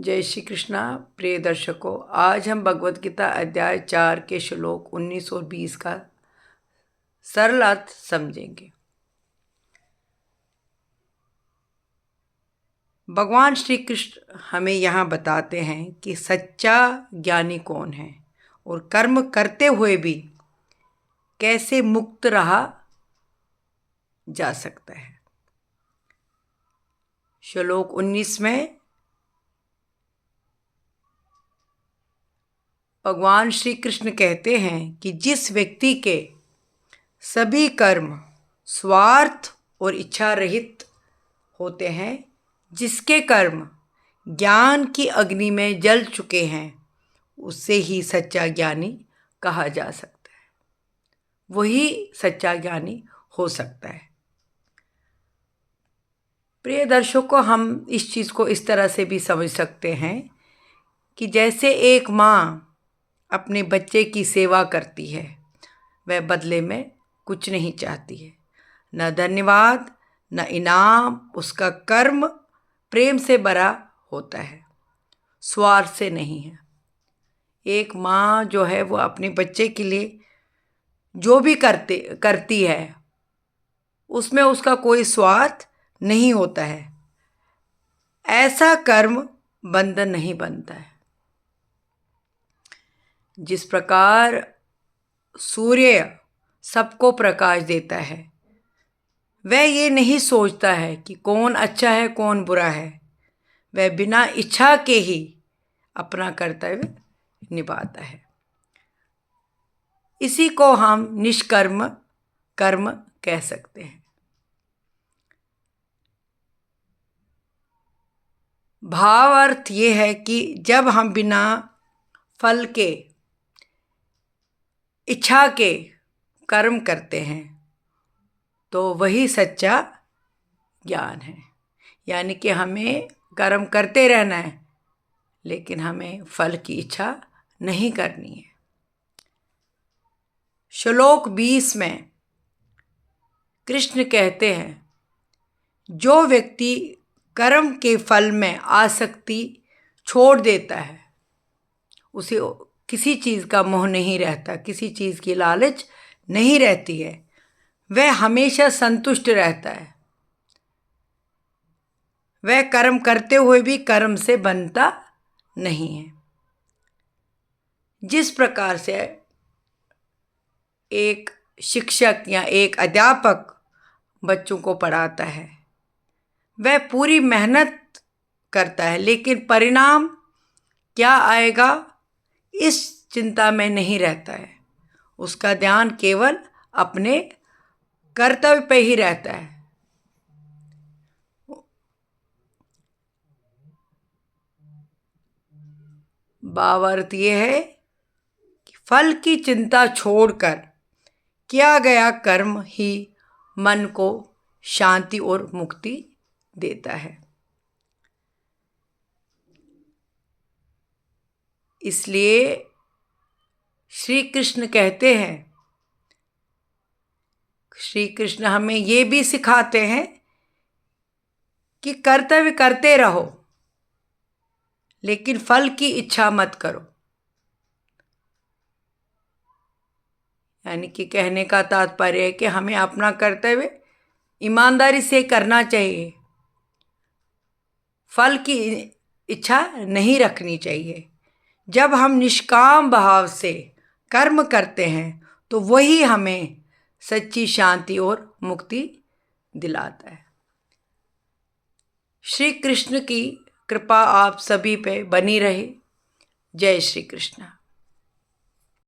जय श्री कृष्णा। प्रिय दर्शकों, आज हम भगवद गीता अध्याय 4 के श्लोक 19 और 20 का सरल अर्थ समझेंगे। भगवान श्री कृष्ण हमें यहाँ बताते हैं कि सच्चा ज्ञानी कौन है और कर्म करते हुए भी कैसे मुक्त रहा जा सकता है। श्लोक 19 में भगवान श्री कृष्ण कहते हैं कि जिस व्यक्ति के सभी कर्म स्वार्थ और इच्छा रहित होते हैं, जिसके कर्म ज्ञान की अग्नि में जल चुके हैं, उसे ही सच्चा ज्ञानी कहा जा सकता है। वही सच्चा ज्ञानी हो सकता है। प्रिय दर्शकों, हम इस चीज़ को इस तरह से भी समझ सकते हैं कि जैसे एक माँ अपने बच्चे की सेवा करती है, वह बदले में कुछ नहीं चाहती है, न धन्यवाद न इनाम। उसका कर्म प्रेम से भरा होता है, स्वार्थ से नहीं है। एक माँ जो है वो अपने बच्चे के लिए जो भी करती है, उसमें उसका कोई स्वार्थ नहीं होता है। ऐसा कर्म बंधन नहीं बनता है। जिस प्रकार सूर्य सबको प्रकाश देता है, वह ये नहीं सोचता है कि कौन अच्छा है कौन बुरा है। वह बिना इच्छा के ही अपना कर्तव्य निभाता है। इसी को हम निष्कर्म कर्म कह सकते हैं। भाव अर्थ ये है कि जब हम बिना फल के इच्छा के कर्म करते हैं, तो वही सच्चा ज्ञान है। यानी कि हमें कर्म करते रहना है, लेकिन हमें फल की इच्छा नहीं करनी है। श्लोक 20 में कृष्ण कहते हैं, जो व्यक्ति कर्म के फल में आसक्ति छोड़ देता है, उसे किसी चीज़ का मोह नहीं रहता, किसी चीज़ की लालच नहीं रहती है। वह हमेशा संतुष्ट रहता है। वह कर्म करते हुए भी कर्म से बनता नहीं है। जिस प्रकार से एक शिक्षक या एक अध्यापक बच्चों को पढ़ाता है, वह पूरी मेहनत करता है, लेकिन परिणाम क्या आएगा इस चिंता में नहीं रहता है। उसका ध्यान केवल अपने कर्तव्य पे ही रहता है। भावार्थ ये है कि फल की चिंता छोड़कर किया गया कर्म ही मन को शांति और मुक्ति देता है। इसलिए श्री कृष्ण कहते हैं, श्री कृष्ण हमें ये भी सिखाते हैं कि कर्तव्य करते रहो, लेकिन फल की इच्छा मत करो। यानी कि कहने का तात्पर्य है कि हमें अपना कर्तव्य ईमानदारी से करना चाहिए, फल की इच्छा नहीं रखनी चाहिए। जब हम निष्काम भाव से कर्म करते हैं, तो वही हमें सच्ची शांति और मुक्ति दिलाता है। श्री कृष्ण की कृपा आप सभी पे बनी रहे। जय श्री कृष्ण।